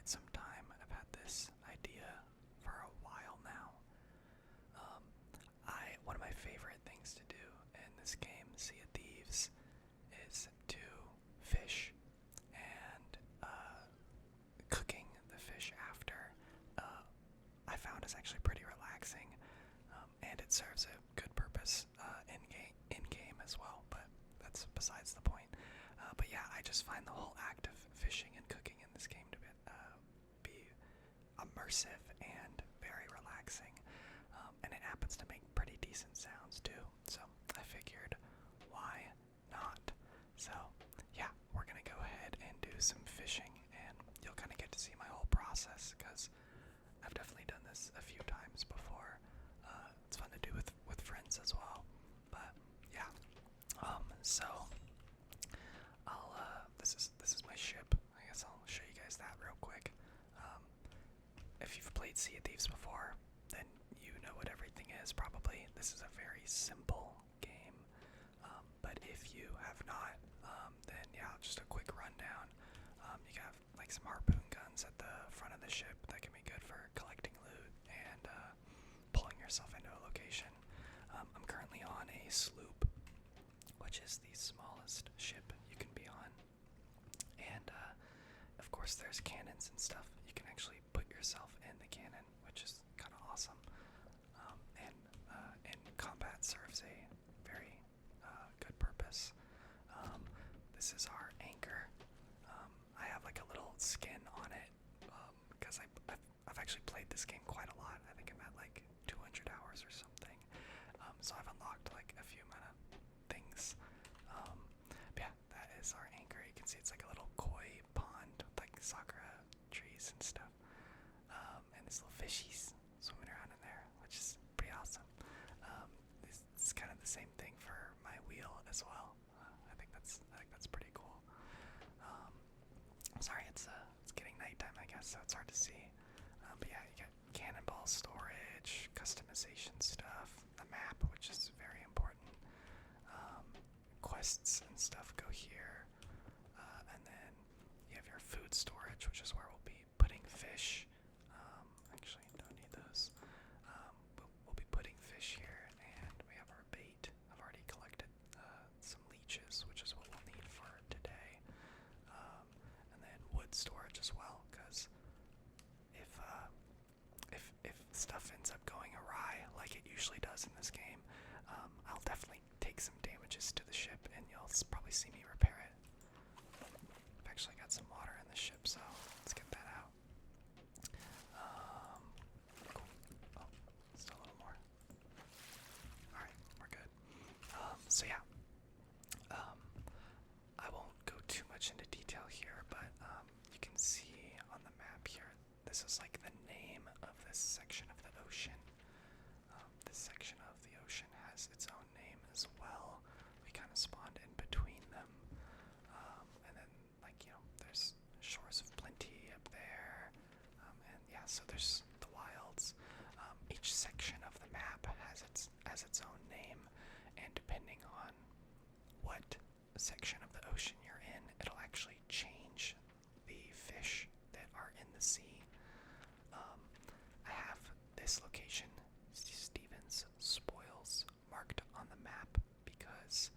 quite some time. I've had this idea for a while now. One of my favorite things to do in this game, Sea of Thieves, is to fish, and cooking the fish after I found is actually pretty relaxing, and it serves a good purpose in game as well. But that's besides the point. But yeah, I just find the whole act of fishing and cooking in this game to be immersive and very relaxing, and it happens to make pretty decent sounds too. So I figured, why not? So yeah, we're gonna go ahead and do some fishing, and you'll kind of get to see my whole process because I've definitely done this a few times before. It's fun to do with friends as well. But yeah, so this is my ship. I guess I'll show you guys that real quick. If you've played Sea of Thieves before, then you know what everything is probably. This is a very simple game. But if you have not, then yeah, just a quick rundown. You have like some harpoon guns at the front of the ship that can be good for collecting loot and pulling yourself into a location. I'm currently on a sloop, which is the smallest ship you can be on. And of course there's cannons and stuff. You can actually put yourself in the cannon, which is kind of awesome. And in combat serves a very good purpose. This is our anchor. I have like a little skin on it because I've actually played this game quite a lot. I think I'm at like 200 hours or something. So I've unlocked like a few amount of things. But yeah, that is our anchor. You can see it's like a little koi pond with like sakura trees and stuff. And there's little fishies swimming around in there, which is pretty awesome. It's kind of the same thing for my wheel as well. I think that's pretty cool. Sorry, it's getting nighttime, I guess, so it's hard to see. But yeah, you got cannonball storage, customization stuff, the map, which is very important. Quests and stuff go here, and then you have your food storage, which is where we'll be putting fish. Actually, don't need those. We'll be putting fish here, and we have our bait. I've already collected some leeches, which is what we'll need for today. And then wood storage as well, because if stuff ends up going awry, like it usually does in this game, I'll definitely take some damages to the ship, and you'll probably see me repair it. I've actually got some water in the ship, so let's get that out. Cool. Oh, still a little more. Alright, we're good. So yeah, I won't go too much into detail here, but you can see on the map here, this is like the name of this section of the ocean. This section of the ocean has its own name as well. We kind of spawned in between them. And then, like, you know, there's shores of plenty up there. And yeah, so there's the wilds. Each section of the map has its own name, and depending on what section of the ocean you're in, it'll actually change the fish that are in the sea. I have this location, Stevens Spoils, marked on the map because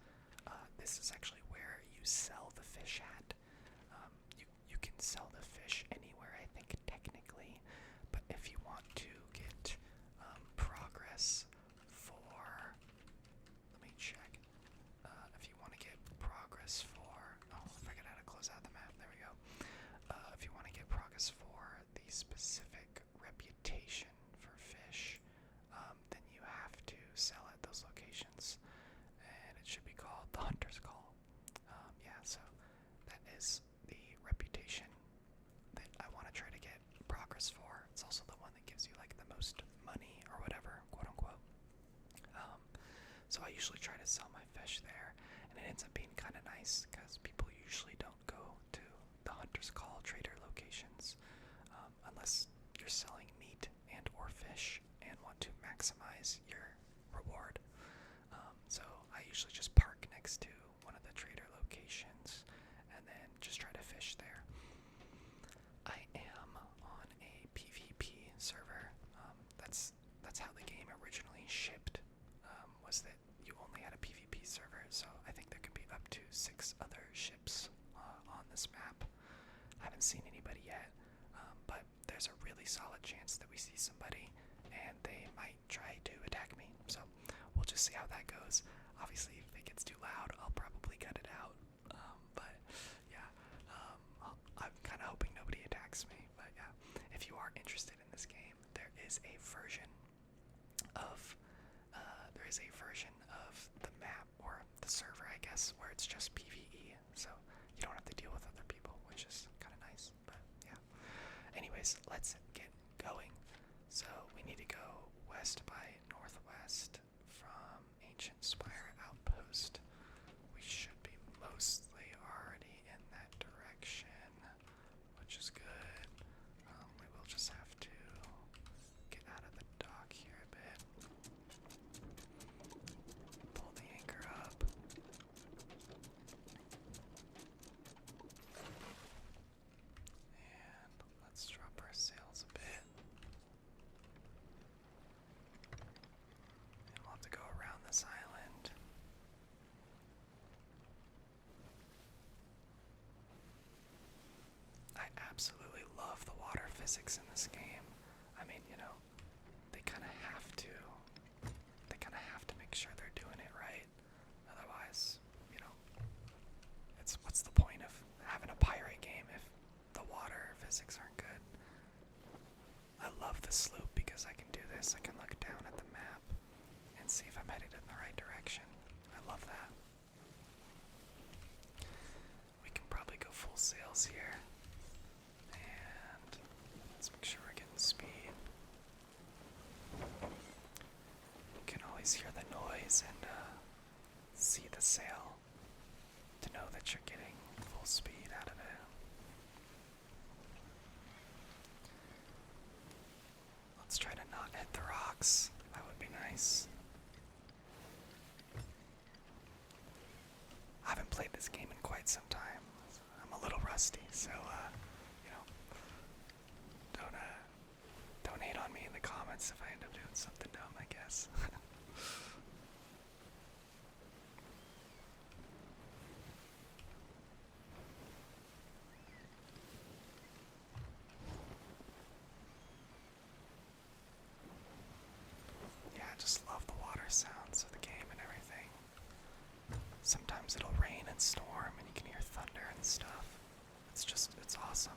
this is actually where you sell the fish at. You can sell the fish anywhere, I think, technically, but if you want to get progress for, let me check. If you want to get progress for, oh, I forgot how to close out the map. There we go. If you want to get progress for the specific reputation for fish, then you have to sell at those locations, and it should be called the Hunter's Call. Yeah, so that is the reputation that I want to try to get progress for. It's also the one that gives you like the most money or whatever, quote unquote. So I usually try to sell my fish there, and it ends up being kind of nice because people usually don't go to the Hunter's Call trader locations unless you're selling meat and or fish and want to maximize your reward. So I usually just park next to one of the trader locations and then just try to fish there. I am attacks other ships on this map. I haven't seen anybody yet, but there's a really solid chance that we see somebody and they might try to attack me. So we'll just see how that goes. Obviously, if it gets too loud, I'll probably cut it out. But yeah, I'm kind of hoping nobody attacks me. But yeah, if you are interested in this game, there is a version of the map or the server, I guess, where it's just PvE. So you don't have to deal with other people, which is kind of nice. But yeah. Anyways, let's get going. So we need to go west by northwest from Ancient Spire Outpost. We should be mostly already in that direction, which is good. We will just have to get out of the dock here a bit. Pull the anchor up. And let's drop our sails a bit. And we'll have to go around this island. I absolutely love the water physics in this game. I mean, you know, they kind of have to make sure they're doing it right. Otherwise, you know, what's the point of having a pirate game if the water physics aren't good? I love the sloop because I can do this. I can look down at the map and see if I'm headed in the right direction. I love that. We can probably go full sails here. And let's make sure we're getting speed. You can always hear the noise and see the sail to know that you're getting full speed out of it. Let's try to not hit the rocks. That would be nice. I haven't played this game in quite some time. I'm a little rusty, so you know, don't hate on me in the comments if I end up doing something dumb, I guess. Yeah, I just love the water sounds of the game and everything. Sometimes it'll rain and storm and you can hear thunder and stuff. It's awesome.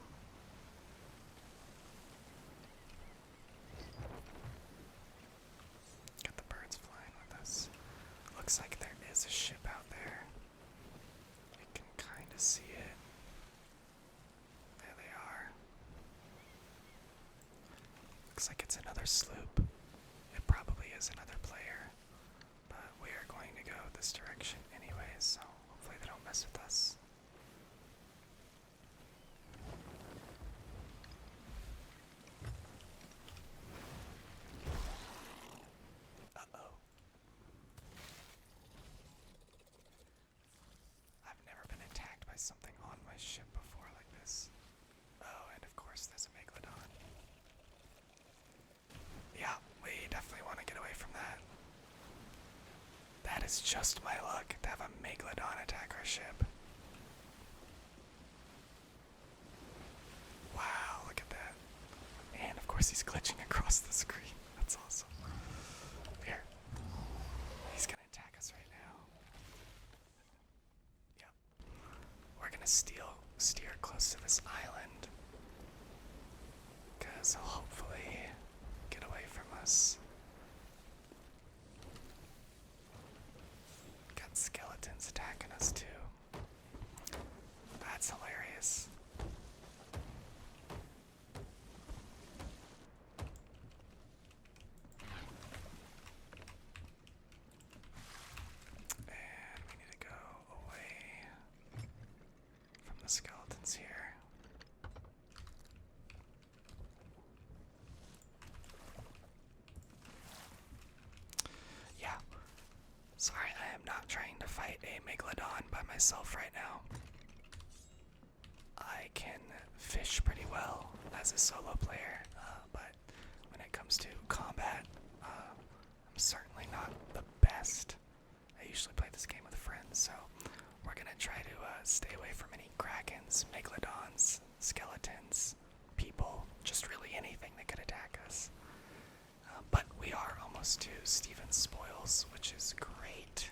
Got the birds flying with us. Looks like there is a ship out there. I can kind of see it. There they are. Looks like it's another sloop. It probably is another player. But we are going to go this direction anyways, so hopefully they don't mess with us. Uh-oh. I've never been attacked by something on my ship before like this. Oh, and of course there's a Megalodon. Yeah, we definitely want to get away from that. That is just my luck to have a Megalodon attack our ship. Wow, look at that. And of course he's glitching across the screen. That's awesome. Here. He's gonna attack us right now. Yep. We're gonna steer close to this island. Because he'll hopefully get away from us. Got skeletons attacking us too. That's hilarious. And we need to go away from the skeletons here. Yeah. Sorry, I am not trying to fight a Megalodon by myself right now. I can fish pretty well as a solo player, but when it comes to combat, I'm certainly not the best. I usually play this game with friends, so we're gonna try to stay away from any krakens, megalodons, skeletons, people, just really anything that could attack us. But we are almost to Steven's spoils, which is great.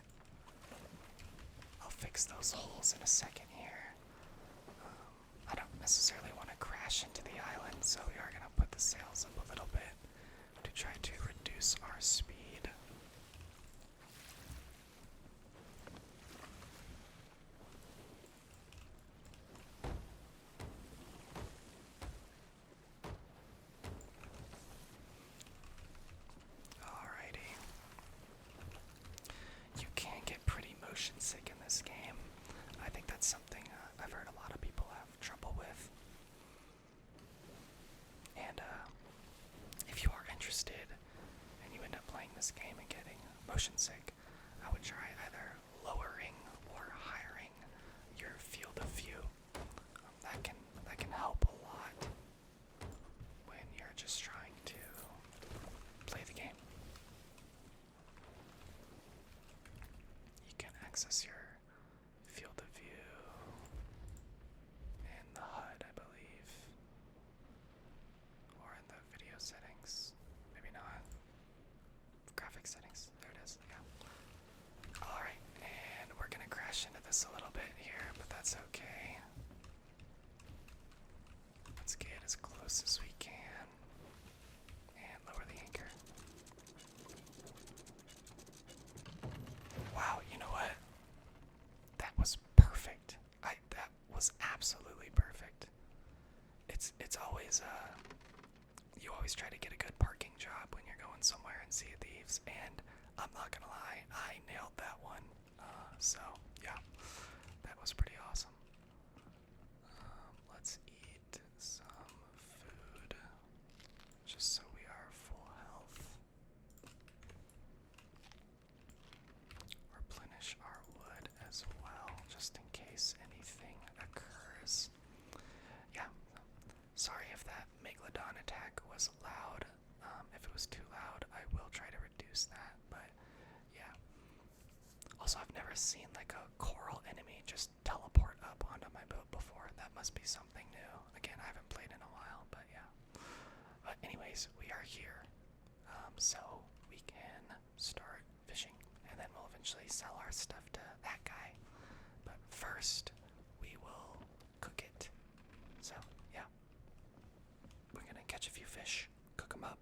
I'll fix those holes in a second here. I don't necessarily want to crash into the island, so we are going to put the sails up a little bit to try to reduce our speed. Alrighty. You can get pretty motion sick in this game. I think that's something I've heard a lot of people have trouble with. And if you are interested and you end up playing this game and getting motion sick, I would try either lowering or hiring your field of view. That can help a lot when you're just trying to play the game. You can access your field of view in the HUD, I believe, or in the video settings. Maybe not. Graphic settings. There it is. Yeah. Alright, and we're gonna crash into this a little bit here, but that's okay. Let's get as close as we can and lower the anchor. Wow, you know what? That was perfect. That was absolutely perfect. It's always you always try to get a good parking job when you're going somewhere in Sea of Thieves, and I'm not gonna lie, I nailed that one. So yeah, that was pretty awesome. Let's eat some food, just so we are full health. Replenish our wood as well, just in case anything occurs. Yeah, sorry if that megalodon attack was loud. If it was too loud, I will try to reduce that, but yeah. Also, I've never seen like a coral enemy just teleport up onto my boat before. That must be something new. Again, I haven't played in a while, but yeah. But anyways, we are here, so we can start fishing, and then we'll eventually sell our stuff to that guy. But first, we will cook it. So yeah, we're gonna catch a few fish, cook them up,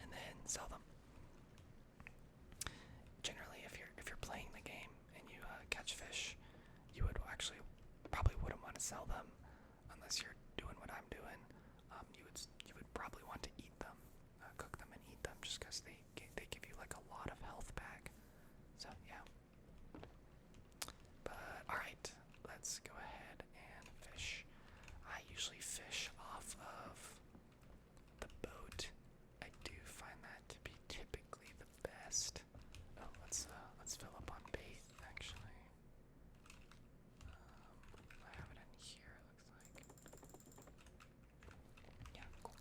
and then sell them. Generally, if you're playing the game and you catch fish, you would actually probably wouldn't want to sell them unless you're doing what I'm doing. You would probably want to eat them, cook them and eat them, just because they give you like a lot of health back. So yeah. But all right, let's go ahead and fish. I usually fish off of the boat. I do find that to be typically the best. Oh, let's fill up on bait, actually. I have it in here, it looks like. Yeah, cool.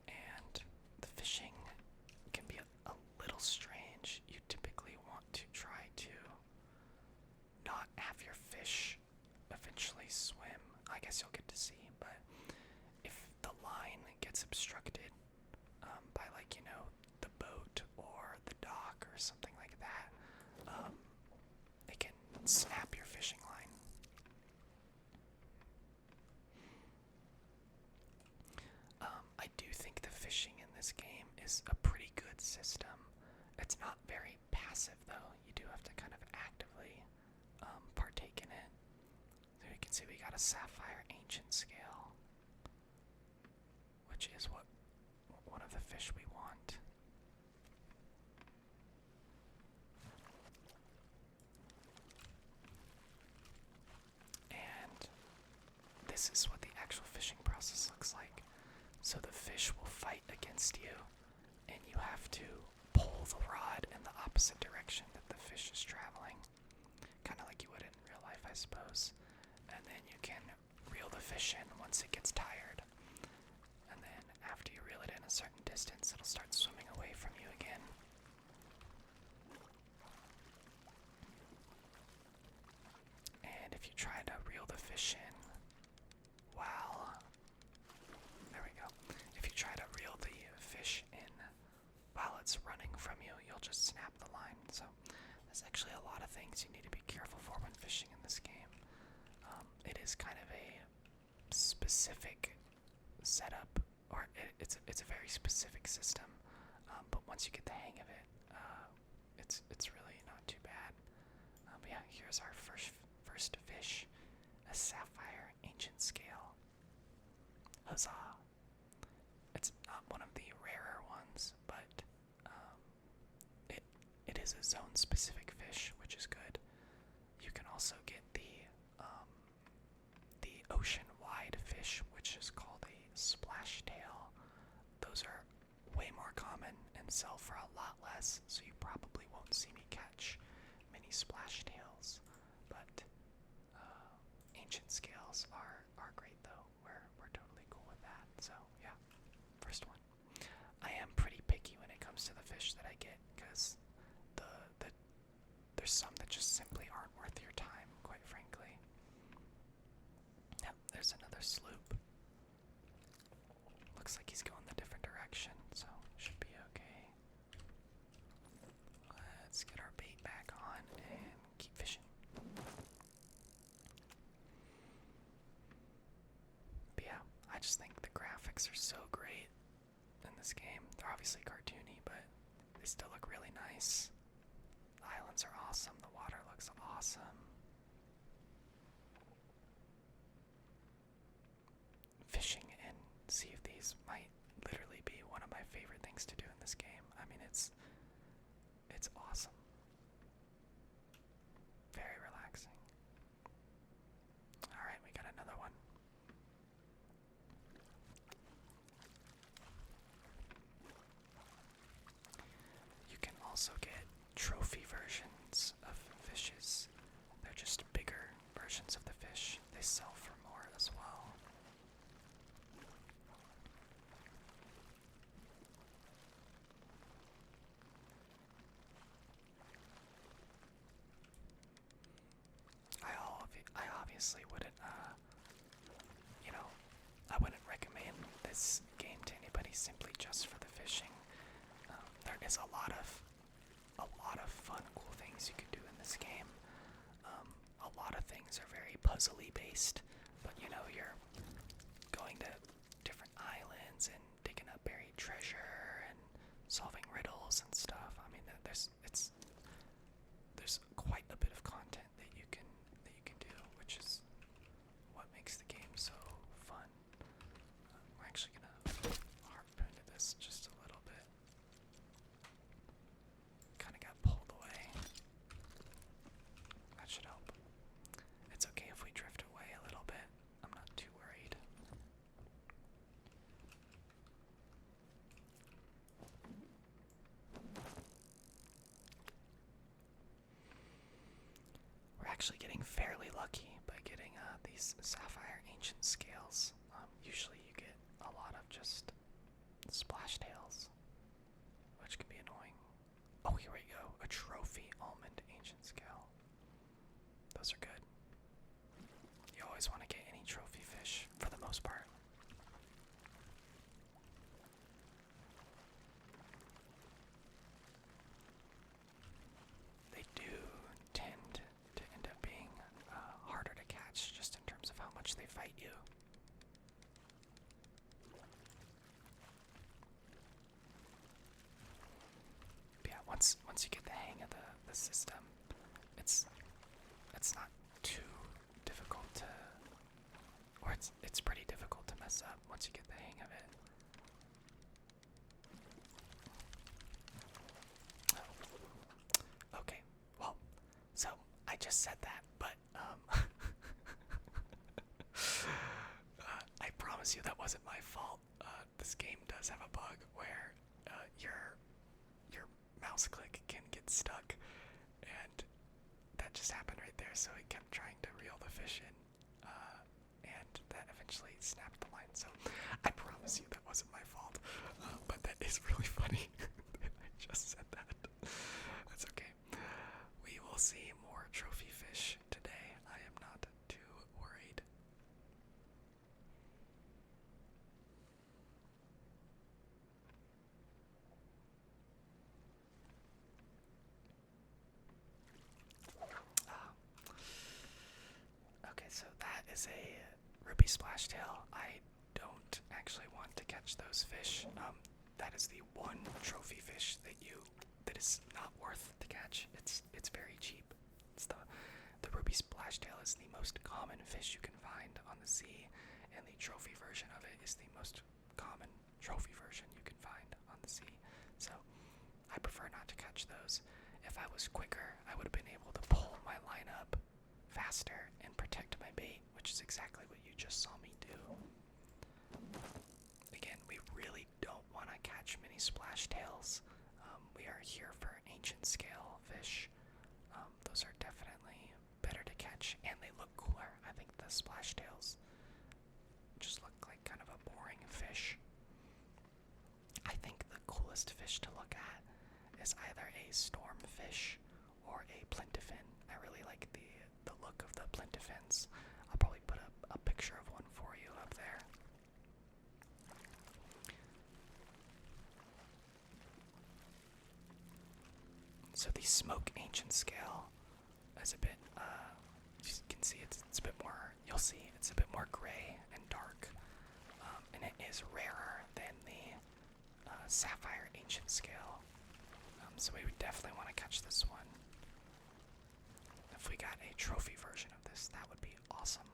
And the fishing can be a little strange. You typically want to try to not have your fish eventually swim. I guess you'll get to see, but if the line gets obstructed by, like, you know, the boat or the dock or something like that, it can snap your fishing line. I do think the fishing in this game is a pretty good system. It's not very passive, though. You do have to kind of actively partake in it. So you can see we got a sapphire ancient scale, which is one of the fish we want. And this is what the actual fishing process looks like. So the fish will fight against you, and you have to pull the rod in the opposite direction that the fish is traveling. Kind of like you would in real life, I suppose. And then you can reel the fish in once it gets tired. And then after you reel it in a certain distance, it'll start swimming fish in while, there we go. If you try to reel the fish in while it's running from you, you'll just snap the line. So there's actually a lot of things you need to be careful for when fishing in this game. It is kind of a specific setup, or it's a very specific system. But once you get the hang of it, it's really not too bad. But yeah, here's our first fish, a sapphire ancient scale. Huzzah! It's not one of the rarer ones, but it is a zone-specific fish, which is good. You can also get the ocean-wide fish, which is called a splash tail. Those are way more common and sell for a lot less, so you probably won't see me catch many splash tails. But ancient scales are great though. We're totally cool with that. So yeah, first one. I am pretty picky when it comes to the fish that I get, because there's some that just simply aren't worth your time, quite frankly. Yep, there's another sloop. Looks like he's going the different direction, so should be okay. Let's get our bait back on and keep fishing. But yeah, I just think the graphics are so great in this game. They're obviously cartoony, but they still look really nice. The islands are awesome. The water looks awesome. Fishing in Sea of Thieves might literally be one of my favorite things to do in this game. I mean, it's awesome. Very relaxing. Alright, we got another one. You can also get trophy versions of fishes. They're just bigger versions of the fish. They sell for more as well. I obviously wouldn't, I wouldn't recommend this game to anybody simply just for the fishing. There is a lot of fun, cool things you can do in this game. A lot of things are very puzzly based, but you're going to different islands and digging up buried treasure and solving riddles and stuff. I mean, there's quite a bit of content that you can do, which is what makes the game so fun. We're actually gonna harpoon to this just a little bit. Kind of got pulled away. That should help. It's okay if we drift away a little bit. I'm not too worried. We're actually getting fairly lucky by getting these sapphire ancient scales. Usually you get a lot of just splash tails, which can be annoying. Oh, here we go. A trophy almond ancient scale. Those are good. You always want to get any trophy fish, for the most part. They do tend to end up being harder to catch, just in terms of how much they fight you. But yeah, once you get the hang of the system, it's not too difficult to, or it's pretty difficult to mess up once you get the hang of it. Okay, well, so I just said that, but I promise you that wasn't my fault. This game does have a bug where your mouse click can get stuck, and that just happened right there. So it kept trying to reel the fish in, and that eventually snapped the line. So I promise you that wasn't my fault, but that is really funny. I just said that. That's okay. We will see more trophy fish today. I am not too worried. is a ruby splashtail. I don't actually want to catch those fish. That is the one trophy fish that is not worth to catch. It's very cheap. It's the ruby splashtail is the most common fish you can find on the sea, and the trophy version of it is the most common trophy version you can find on the sea. So I prefer not to catch those. If I was quicker, I would have been able to pull my line up faster and protect my bait, which is exactly what you just saw me do. Again, we really don't want to catch mini splashtails. We are here for ancient scale fish. Those are definitely better to catch, and they look cooler. I think the splashtails just look like kind of a boring fish. I think the coolest fish to look at is either a stormfish or a plintifin. I really like the look of the plintifins. I'll probably put a picture of one for you up there. So the smoke ancient scale is a bit, you can see it's a bit more, you'll see it's a bit more gray and dark, and it is rarer than the sapphire ancient scale. So we would definitely want to catch this one. If we got a trophy version of this, that would be awesome.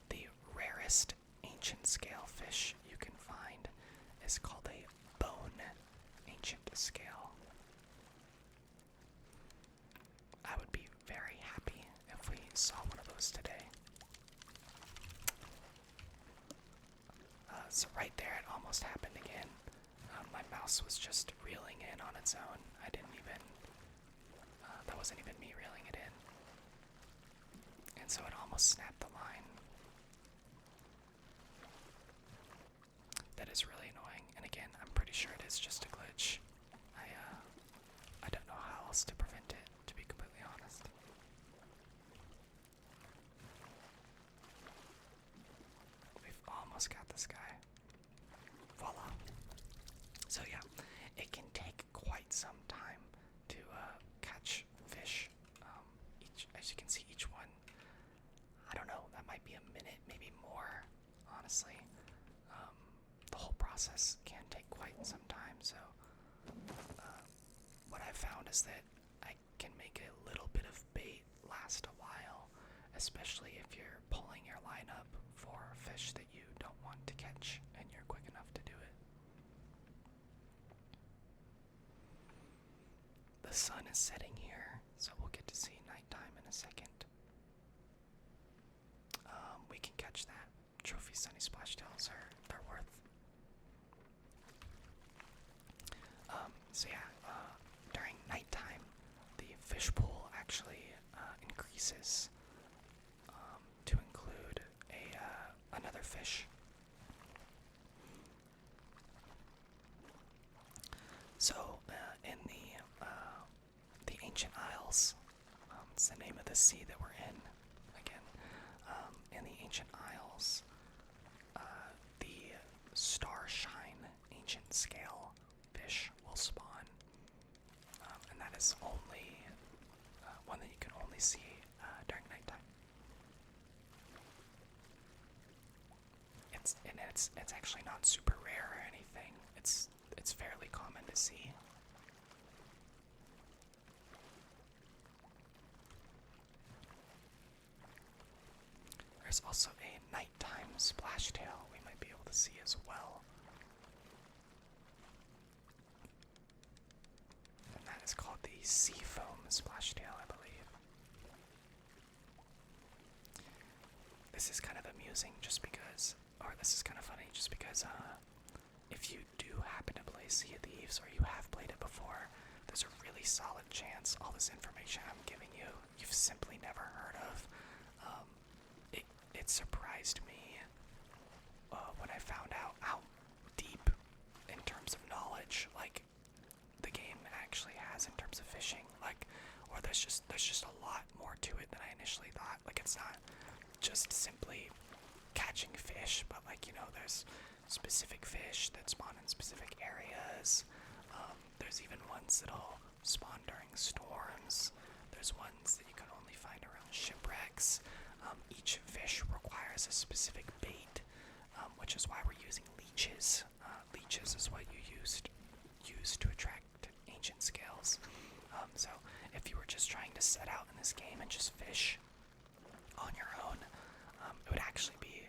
The rarest ancient scale fish you can find is called a bone ancient scale. I would be very happy if we saw one of those today. So right there, it almost happened again. My mouse was just reeling in on its own. I didn't even, that wasn't even me reeling it in. And so it almost snapped the line. That is really annoying. And again, I'm pretty sure it is just a glitch. I don't know how else to prevent it, to be completely honest. We've almost got this guy. Voila. So yeah, it can take quite some time to catch fish. As you can see, each one, I don't know, that might be a minute, maybe more, honestly. The whole process can take quite some time, so what I've found is that I can make a little bit of bait last a while, especially if you're pulling your line up for fish that you don't want to catch and you're quick enough to do it. The sun is setting here, so we'll get to see nighttime in a second. We can catch that. Trophy sunny splashtails they're worth. So yeah, during nighttime, the fish pool actually increases to include another fish. So in the Ancient Isles, it's the name of the sea that we're in. Again, in the Ancient Isles, the starshine ancient scale fish will spawn, and that is only one that you can only see during nighttime. It's actually not super rare or anything. It's fairly common to see. There's also a nighttime splashtail we might be able to see as well. And that is called the sea foam splashtail, I believe. This is kind of amusing just because, or this is kind of funny just because, if you do happen to play Sea of Thieves or you have played it before, there's a really solid chance all this information I'm giving you, you've simply never heard of. It surprised me when I found out how deep in terms of knowledge, like, the game actually has in terms of fishing. Like, or there's just a lot more to it than I initially thought. Like, it's not just simply catching fish, but like, you know, there's specific fish that spawn in specific areas. There's even ones that'll spawn during storms. There's ones that you can only find around shipwrecks. Each fish requires a specific bait, which is why we're using leeches. Leeches is what you use to attract ancient scales. So if you were just trying to set out in this game and just fish on your own, it would actually be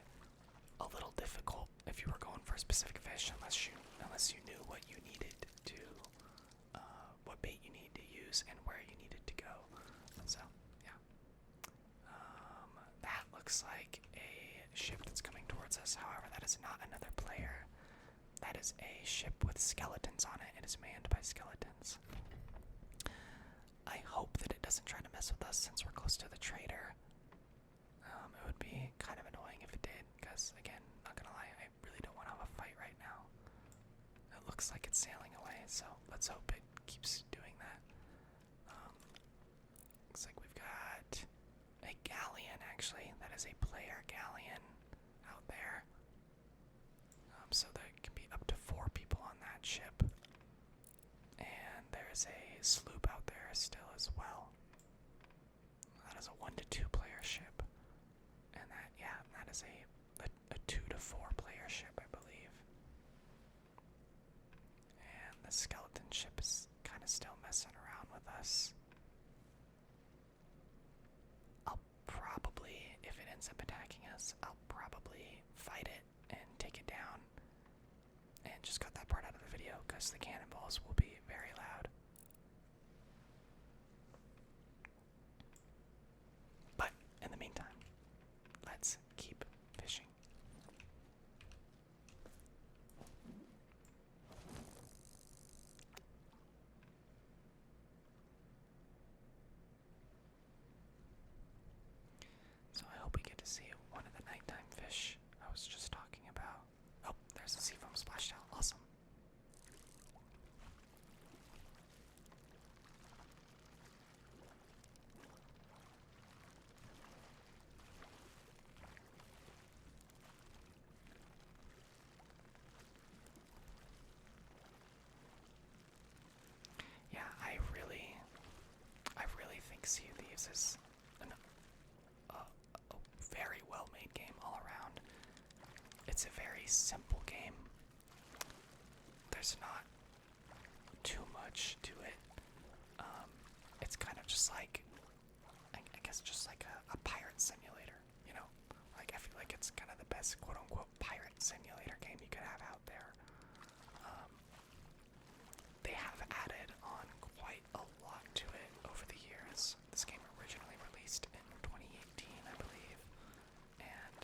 a little difficult if you were going for a specific fish, unless you knew what you needed to, what bait you need to use and where you needed to go. So yeah, that looks like a ship that's coming towards us. However, that is not another player. That is a ship with skeletons on it. It is manned by skeletons. I hope that it doesn't try to mess with us since we're close to the trader. It would be kind of annoying if it did, because again, not gonna lie, I really don't want to have a fight right now. It looks like it's sailing away, so let's hope it keeps doing that. Looks like we've got a galleon, actually. That is a player galleon out there. So there can be up to 4 people on that ship. And there's a sloop out there still as well. That is a 1 to 2 player ship. And that is a 2 to 4 player ship, I believe. And the skeleton ship is kind of still messing around with us. I'll probably, if it ends up attacking us, I'll probably fight it and take it down. And just cut that part out of the video because the cannonballs will be very loud. But in the meantime, let's keep fishing. So I hope we get to see one of the nighttime fish I was just talking about. Oh, there's a sea foam splashed out. Awesome. Yeah, I really think Sea of Thieves is a very well-made game all around. It's a very simple game. There's not too much to it. It's kind of just like, I guess, just like a pirate simulator, you know? Like, I feel like it's kind of the best quote-unquote pirate simulator game you could have out there. They have added on quite a lot to it over the years. This game originally released in 2018, I believe. And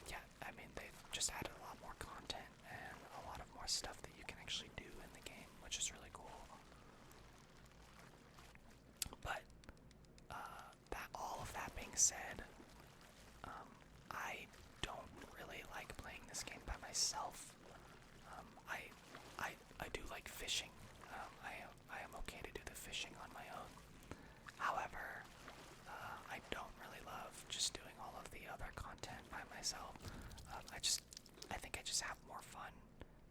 yeah, I mean, they've just added a lot more content and a lot of more stuff that you can actually do in the game, which is really cool. But all of that being said, I don't really like playing this game by myself. I do like fishing. I am okay to do the fishing on my own. However, I don't really love just doing all of the other content by myself. I think I just have more fun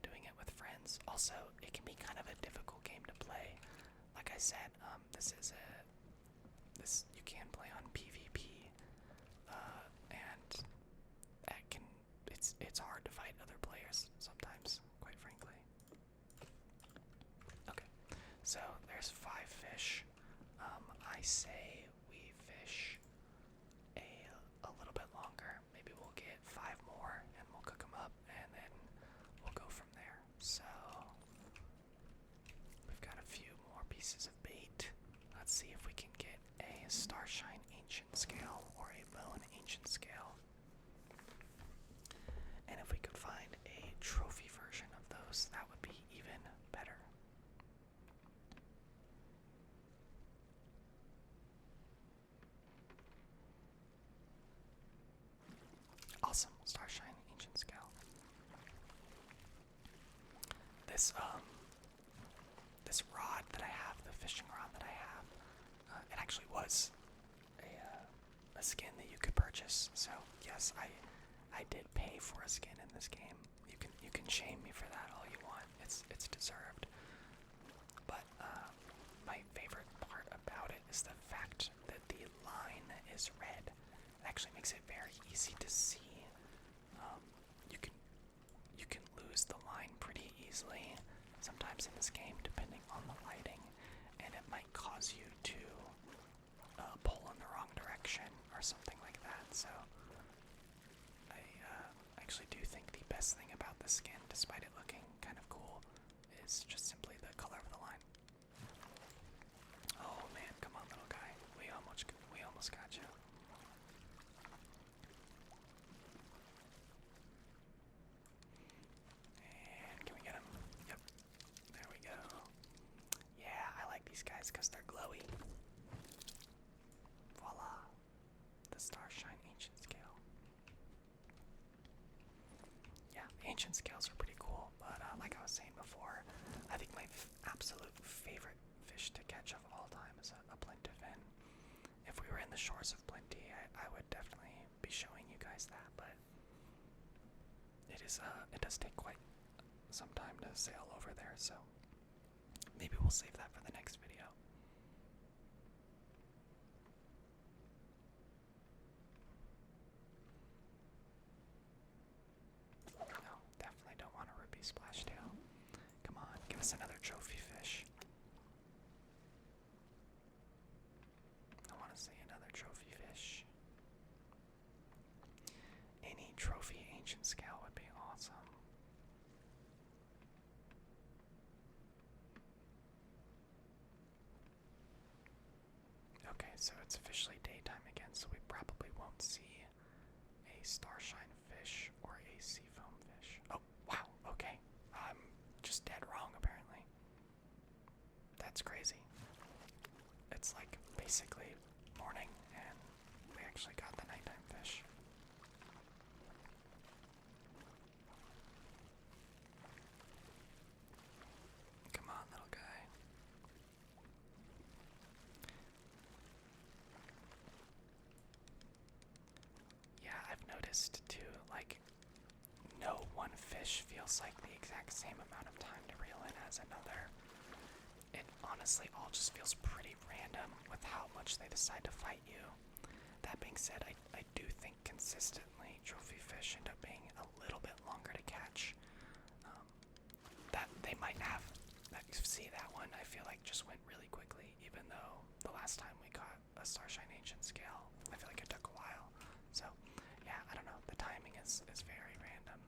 doing it with friends. Also, it can be kind of a difficult game to play. Like I said, this you can play on PvP, and it's hard to fight other players sometimes, quite frankly. Okay, so there's 5 fish. I say we fish a little bit longer. Maybe we'll get 5 more and we'll cook them up and then we'll go from there. So we've got a few more pieces of bait. Let's see if we can get a Starshine Ancient Scale or a Bone Ancient Scale. And if we could find a trophy version of those, that would be even better. Awesome, Starshine Ancient Scale. This rod that I have, the fishing rod that I have, it actually was a skin that you could purchase. So yes, I did pay for a skin in this game. You can shame me for that all you want. It's deserved. But my favorite part about it is the fact that the line is red. easily, sometimes in this game, depending on the lighting, and it might cause you to pull in the wrong direction or something like that. So I actually do think the best thing about this skin, despite it looking kind of cool, is just simply the color of the line. Oh man, come on, little guy. We almost got you. And can we get him? Yep. There we go. Yeah, I like these guys because they're glowy. Voila. The Starshine Ancient Scale. Yeah, ancient scales are pretty cool, but like I was saying before, I think my absolute favorite fish to catch of all time is a plentifin. If we were in the shores of plenty, I would definitely be showing you guys that, but it does take quite some time to sail over there, so maybe we'll save that for the next video. No, definitely don't want a ruby splashtail. Come on, give us another trophy fish. I want to see another trophy fish. Any trophy ancient scale would be awesome. Okay, so it's officially daytime again, so we probably won't see a starshine fish or a seafoam fish. Oh, wow, okay. I'm just dead wrong, apparently. That's crazy. It's like basically morning, and we actually got the nighttime fish. Come on, little guy. Yeah, I've noticed too, like, no one fish feels like the exact same amount of time to reel in as another. It honestly all just feels pretty random with how much they decide to fight you. That being said, I do think consistently trophy fish end up being a little bit longer to catch. That they might have, see that one I feel like just went really quickly, even though the last time we caught a starshine ancient scale, I feel like it took a while. So yeah, I don't know, the timing is very random.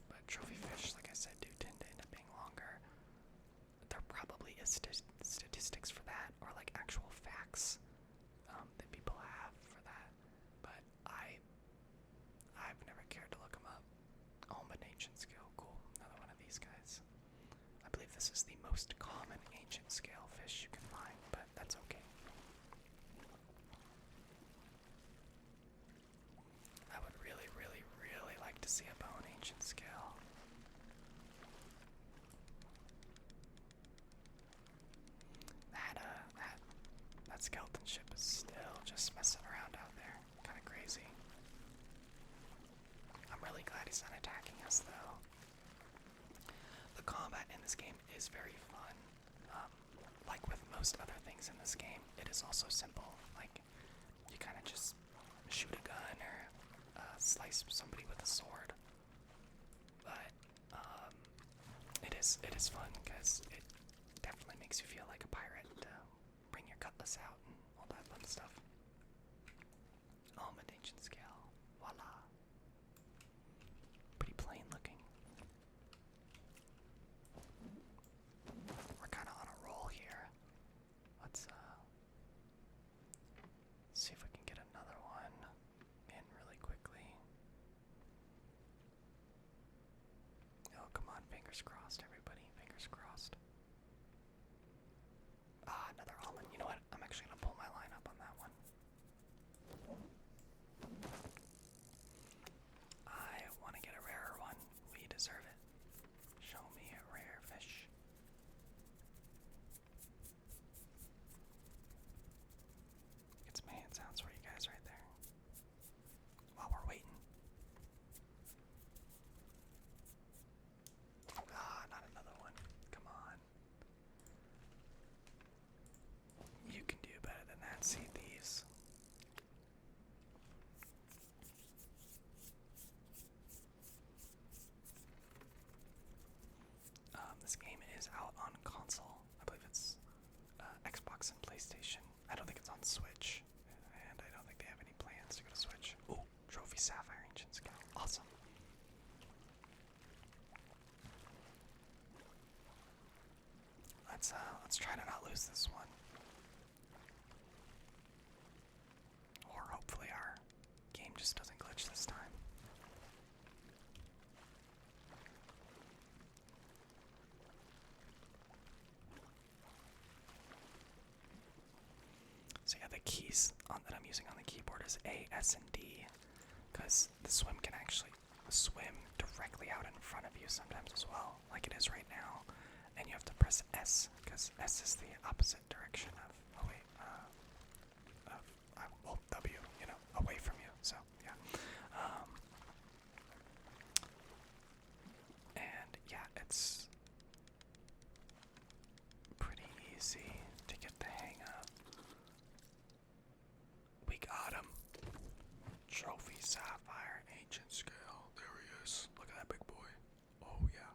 But trophy fish, like I said, do tend to end up being longer. There probably is statistics for that, or like actual facts that people have for that, but I've never cared to look them up. Almond ancient scale, cool. Another one of these guys. I believe this is the most common ancient scale fish you can find, but that's okay. I would really, really, really like to see a bone ancient scale. That skeleton ship is still just messing around out there. Kind of crazy. I'm really glad he's not attacking us, though. The combat in this game is very fun. Like with most other things in this game, it is also simple. Like, you kind of just shoot a gun or slice somebody with a sword. But it is fun because it definitely makes you feel like a pirate. Bring your cutlass out and all that fun stuff. Almond ancient scale. Voila. Pretty plain looking. We're kind of on a roll here. Let's see if we can get another one in really quickly. Oh, come on, fingers crossed, everybody. Fingers crossed. Ah, another almond. You know what? I'm actually gonna pull my line up on that one. I want to get a rarer one. We deserve it. Show me a rare fish. Get some hand sounds for you guys right there. While we're waiting. Ah, not another one. Come on. You can do better This game is out on console. I believe it's Xbox and PlayStation. I don't think it's on Switch, and I don't think they have any plans to go to Switch. Ooh, Trophy Sapphire Ancient Scale. Awesome. Let's try to not lose this one. Or hopefully our game just doesn't glitch this time. So yeah, the keys that I'm using on the keyboard is A, S, and D, because the swim can actually swim directly out in front of you sometimes as well, like it is right now. And you have to press S, because S is the opposite direction of, well, W, away from you, so, yeah. And, yeah, it's pretty easy to get the hang of. We got him. Trophy Sapphire Ancient Scale. There he is. Look at that big boy. Oh, yeah.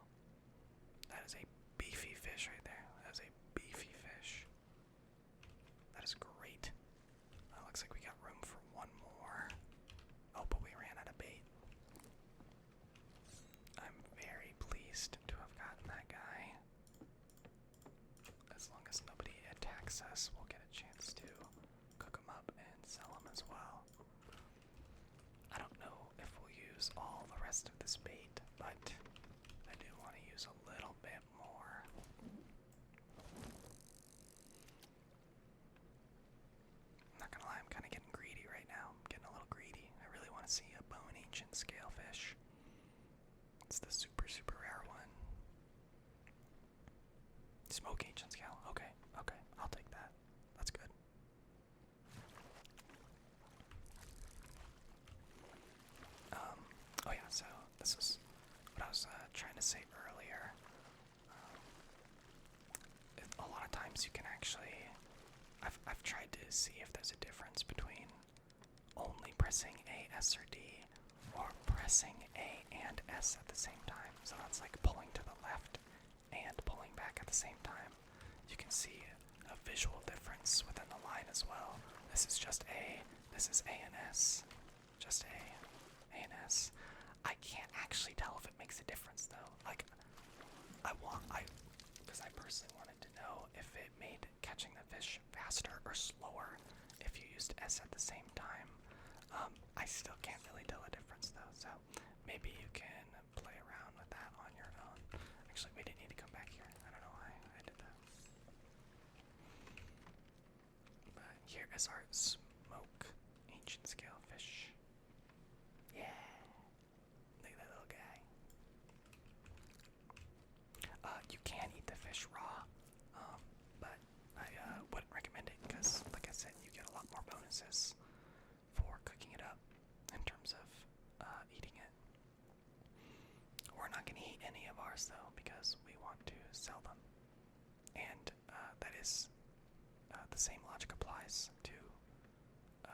That is a beefy fish right there. That is a beefy fish. That is great. Looks like we got room for one more. Oh, but we ran out of bait. I'm very pleased to have gotten that guy. As long as nobody attacks us, we'll get a chance to cook him up and sell him as well. I don't know if we'll use all the rest of this bait, but I do want to use a little bit more. I'm not gonna lie, I'm kind of getting greedy right now. I'm getting a little greedy. I really want to see a bone ancient scalefish. It's the super, super rare one. Smoke ancient scale. Okay, I'll take that. That's good. Oh yeah, so this is what I was trying to say earlier. A lot of times you can actually, I've tried to see if there's a difference between only pressing A, S, or D, or pressing A and S at the same time. So that's like pulling to the left and pulling back at the same time. You can see a visual difference within the line as well. This is just A, this is A and S. Just A and S. I can't actually tell if it makes a difference though. Like, because I personally wanted to know if it made catching the fish faster or slower if you used S at the same time. I still can't really tell a difference though, so maybe you can play around with that on your own. Actually, we didn't need to come back here. I don't know why I did that. But here is our smoke ancient scalefish. Yeah. Look at that little guy. You can eat the fish raw, but I wouldn't recommend it because, like I said, you get a lot more bonuses for cooking it up in terms of eating it. We're not going to eat any of ours though because we want to sell them, and that is the same logic applies to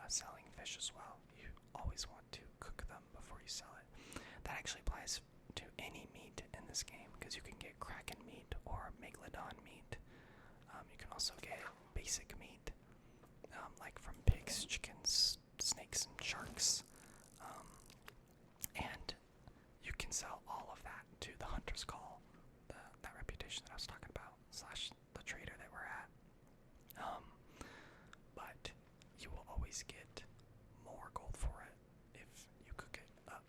selling fish as well. You always want to cook them before you sell it. That actually applies to any meat in this game because you can get kraken meat or megalodon meat. You can also get basic meat, like from pigs, chickens, snakes, and sharks. And you can sell all of that to the Hunter's Call, that reputation that I was talking about, / the trader that we're at. But you will always get more gold for it if you cook it up.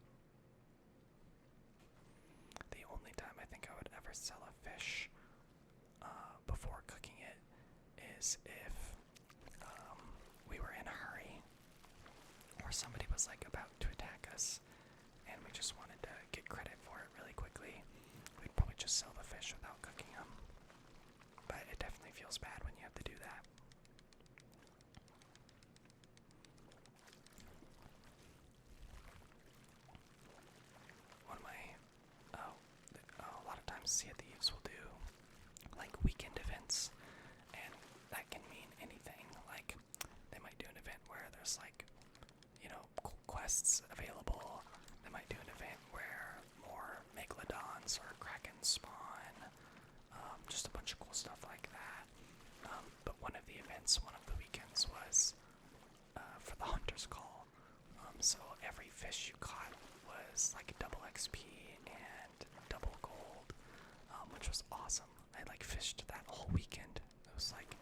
The only time I think I would ever sell a fish before cooking it is if we were in a hurry or somebody was like about to attack us and we just wanted to get credit for it really quickly. We'd probably just sell the fish without cooking them. But it definitely feels bad when you have to do that. One of my, a lot of times Sea of Thieves will do like weekend events, and that can mean anything. Like they might do an event where there's like, cool quests available. They might do an event where more megalodons or kraken spawn. just a bunch of cool stuff like that. But one of the events, one of the weekends was for the Hunter's Call. So every fish you caught was like double XP and double gold, which was awesome. I like fished that whole weekend. It was like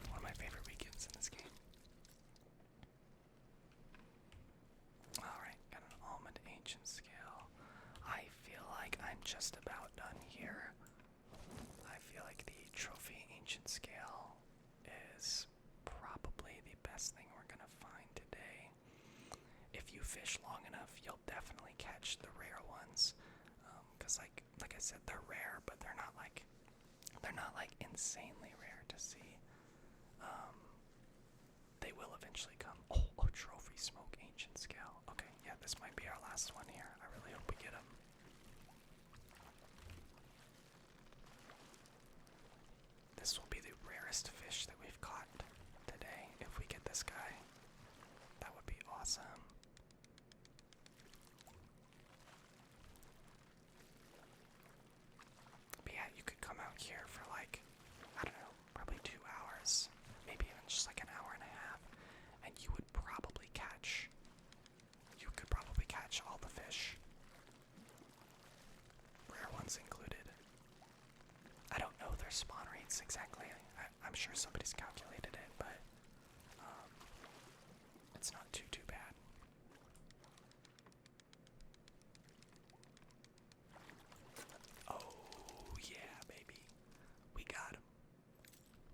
one of my favorite weekends in this game. Alright, got an almond ancient scale. I feel like I'm just about done here. I feel like the trophy ancient scale is probably the best thing we're gonna find today. If you fish long enough, you'll definitely catch the rare ones. Cause like I said, they're rare, but they're not like insanely rare to see. They will eventually come. Oh, trophy smoke ancient scale. Okay, yeah, this might be our last one here. I really hope we get him. This will be the rarest fish that we've caught today. If we get this guy, that would be awesome. But yeah, you could come out here for like, I don't know, probably 2 hours, maybe even just like an hour and a half, and you could probably catch all the fish, rare ones included. I don't know their spawn rates exactly. I'm sure somebody's calculated it, but it's not too bad. Oh yeah, baby, we got him.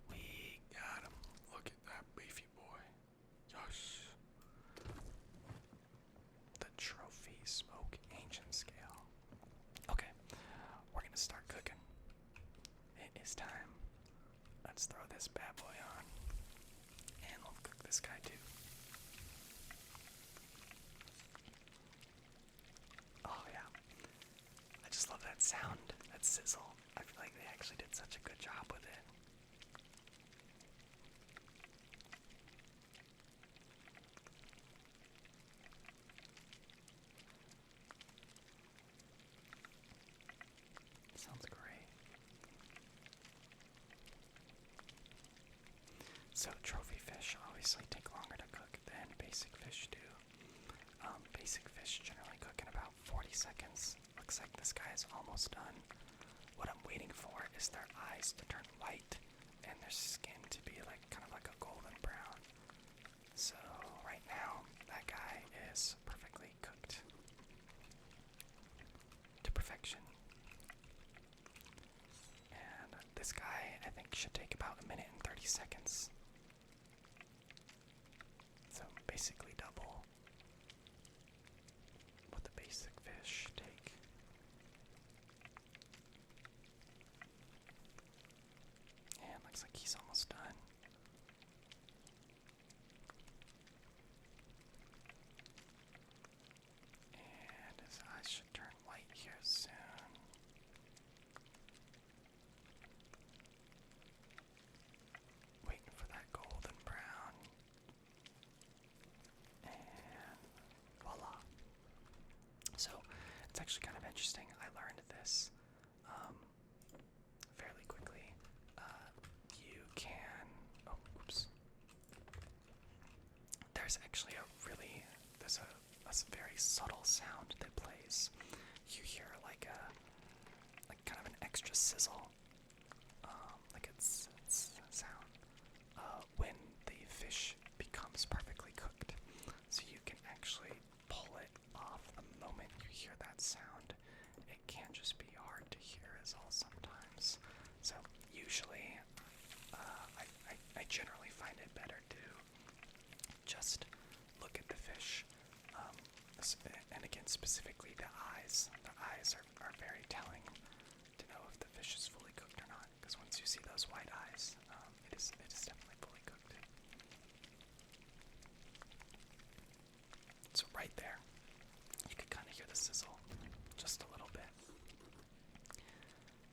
We got him. Look at that beefy boy. Yes. The trophy smoke ancient scale. Okay, we're gonna start cooking. It is time. Let's throw this bad boy on. And we'll cook this guy too. Oh yeah. I just love that sound, that sizzle. I feel like they actually did such a good job with it. Sounds great. So trophy fish obviously take longer to cook than basic fish do. Basic fish generally cook in about 40 seconds. Looks like this guy is almost done. What I'm waiting for is their eyes to turn white and their skin to be like kind of like a golden brown. So right now that guy is perfectly cooked to perfection. And this guy I think should take about 1 minute and 30 seconds. So basically double what the basic fish take. And looks like he's almost done. And his eyes should turn white here soon. Waiting for that golden brown. And voila. So it's actually kind of interesting. I learned this fairly quickly. You can. Oh, oops. There's actually there's a very subtle sound that plays. You hear like kind of an extra sizzle, like it's sound when the fish becomes perfectly cooked. So you can actually pull it off the moment you hear that sound. It can just be hard to hear as all sometimes. So usually, I generally find it better to just look at the fish, and again specifically the eyes. The eyes are very telling to know if the fish is fully cooked or not. Because once you see those white eyes, it is definitely fully cooked. So right there, you can kind of hear the sizzle, just a little bit.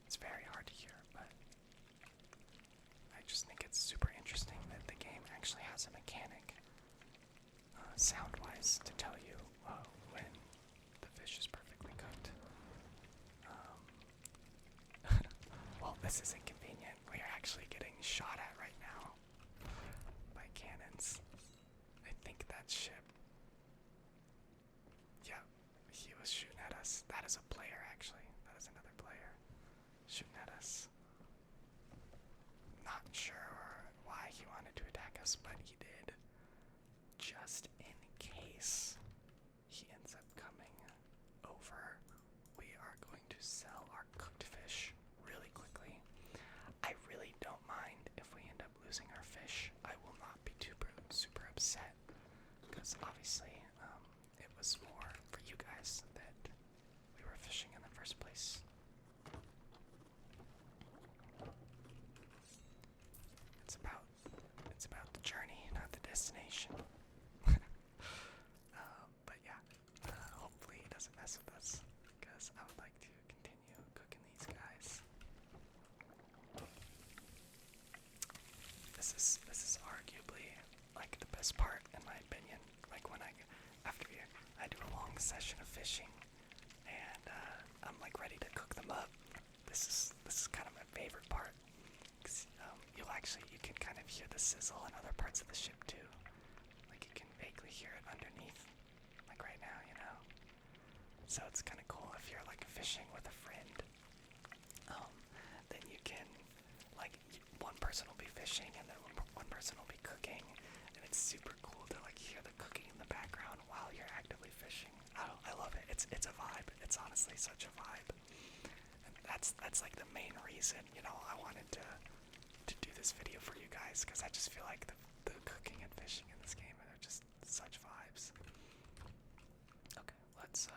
It's very hard to hear, but I just think it's super interesting that the game actually has a mechanic, sound-wise, to tell you when the fish is perfectly cooked. Well, this is inconvenient. We are actually getting shot at right now by cannons. I think that ship. Yeah, he was shooting at us. That is a player, actually. That is another player shooting at us. Not sure why he wanted to attack us, but he did. Just in case he ends up coming over, we are going to sell our cooked fish really quickly. I really don't mind if we end up losing our fish. I will not be super upset, because obviously it was more for you guys that we were fishing in the first place. It's about the journey, not the destination. But yeah, hopefully he doesn't mess with us, because I would like to continue cooking these guys. This is arguably like the best part in my opinion. Like when I do a long session of fishing and I'm like ready to cook them up. This is kind of my favorite part. 'Cause, you can kind of hear the sizzle in other parts of the ship too. Like you can vaguely hear it underneath, like right now, you know. So it's kind of cool if you're like fishing with a friend. Then you can one person will be fishing and then one person will be cooking, and it's super cool to like hear the cooking in the background while you're actively fishing. I love it. It's a vibe. It's honestly such a vibe. And that's like the main reason, you know, I wanted to do this video for you guys, because I just feel like the cooking and fishing in this game are just such vibes. Okay, let's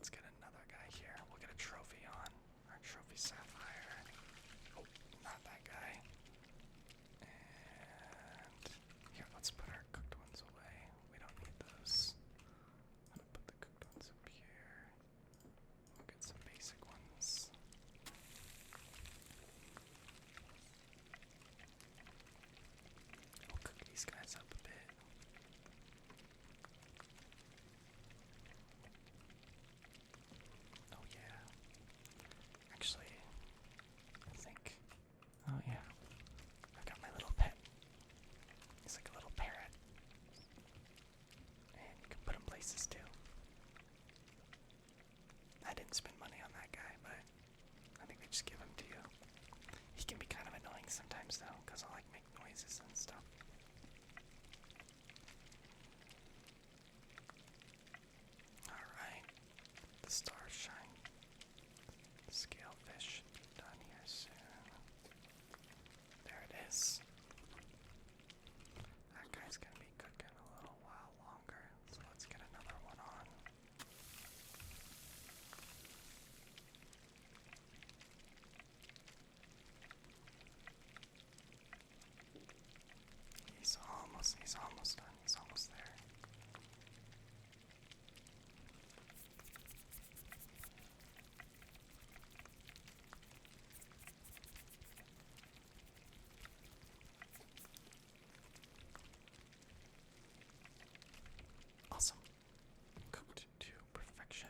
get another guy here. We'll get a trophy on our trophy sapphire. Oh, not that guy. And here, let's put our cooked ones away. We don't need those. I'm gonna put the cooked ones up here. We'll get some basic ones. We'll cook these guys up a bit. Oh yeah. Actually, I think. Oh yeah. I got my little pet. He's like a little parrot. And you can put him places too. I didn't spend money on that guy, but I think they just give him to you. He can be kind of annoying sometimes though, because I'll like make noises and stuff. Alright. The stars shine. The scale fish should be done here soon. There it is. That guy's gonna be cooking a little while longer, so let's get another one on. He's almost done. He's almost there. Awesome. Cooked to perfection.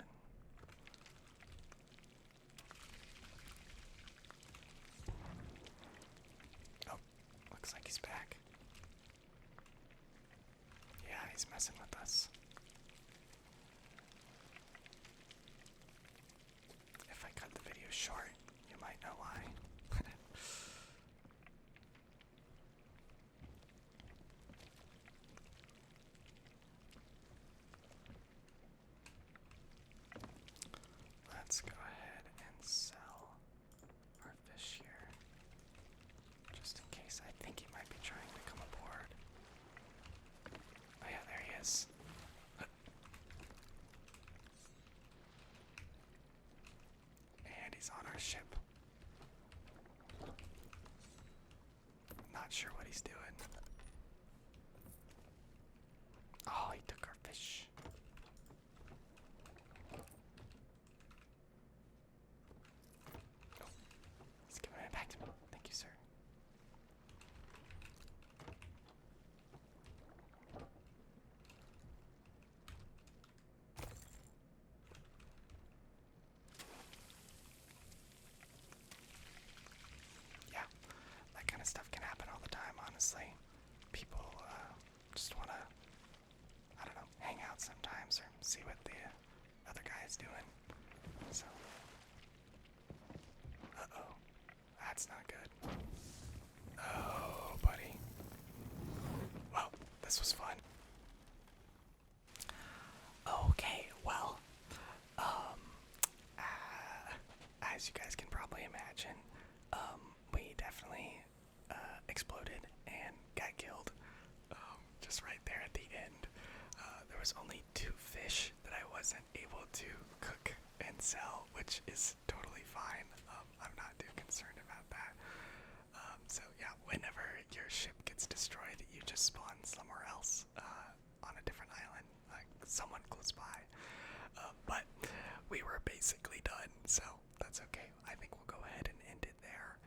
Oh, looks like he's back. Yeah, he's messing with us. If I cut the video short, you might know why. Let's go ahead and sell our fish here. Just in case. I think he might be trying to come aboard. Oh yeah, there he is. And he's on our ship. Not sure what he's doing. Oh, he took our fish. Oh, he's giving it back to me. Thank you, sir. Yeah, That's not good. Oh, buddy. Well, this was fun. Okay, well, um, as you guys can probably imagine, we definitely exploded and got killed. Just right there at the end. There was only 2 fish that I wasn't able to cook and sell, which is totally fine. I'm not too concerned about that. So yeah, whenever your ship gets destroyed, you just spawn somewhere else on a different island, like someone close by. But we were basically done, so that's okay. I think we'll go ahead and end it there.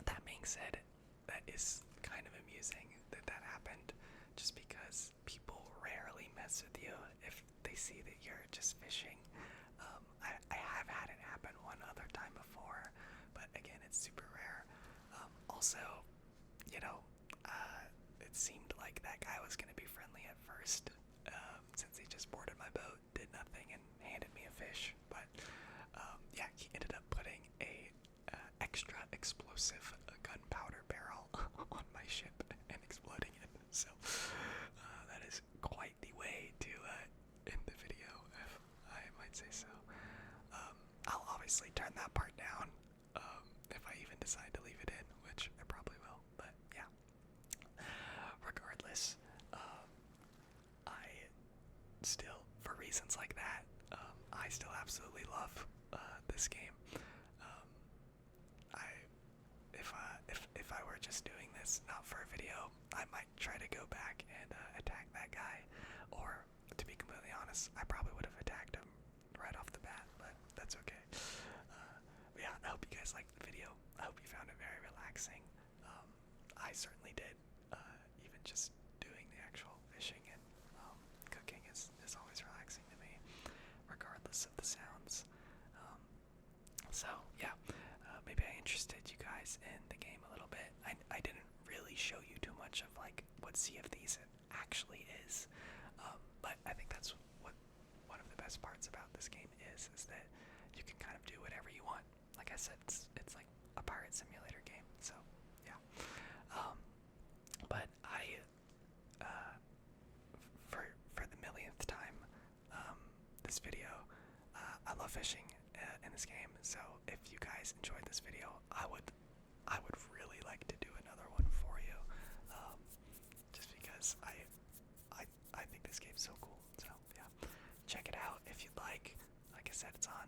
That being said, that is kind of amusing that that happened, just because people rarely mess with you if they see that you're just fishing. I have had it happen one other time before, but again, it's super rare. Also, you know, it seemed like that guy was going to be friendly at first, since he just boarded my boat, did nothing, and handed me a fish. But yeah, he ended up putting a extra explosive gunpowder barrel on my ship and exploding it. So that is quite the way to end the video, if I might say so. I'll obviously turn that part down if I even decide to leave it in, which I probably will. But yeah, regardless, I still, for reasons like that, I still absolutely love this game. I if I were just doing this not for a video, I might try to go back and attack that guy. Or to be completely honest, I probably would have attacked him right off the bat, but that's okay. But yeah, I hope you guys liked the video. I hope you found it very relaxing. I certainly did. Even just doing the actual fishing and cooking is always relaxing to me, regardless of the sounds. So yeah, maybe I interested you guys in the game a little bit. I didn't really show you too much of like what Sea of Thieves actually is, but I think that's what one of the best parts about this game is that you can kind of do whatever you want. Like I said, it's like a pirate simulator game. So yeah, but I for the millionth time, this video, I love fishing in this game. So if you guys enjoyed this video, I would really like to do another one for you, just because I think this game's so cool. So yeah, check it out if you'd like. Like I said, it's on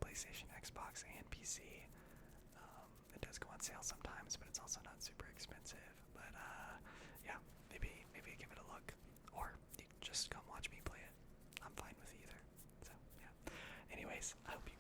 PlayStation, Xbox, and PC. It does go on sale sometimes, but it's also not super expensive. But yeah, maybe give it a look, or you can just come watch me play it. I'm fine with either. So yeah. Anyways, I hope you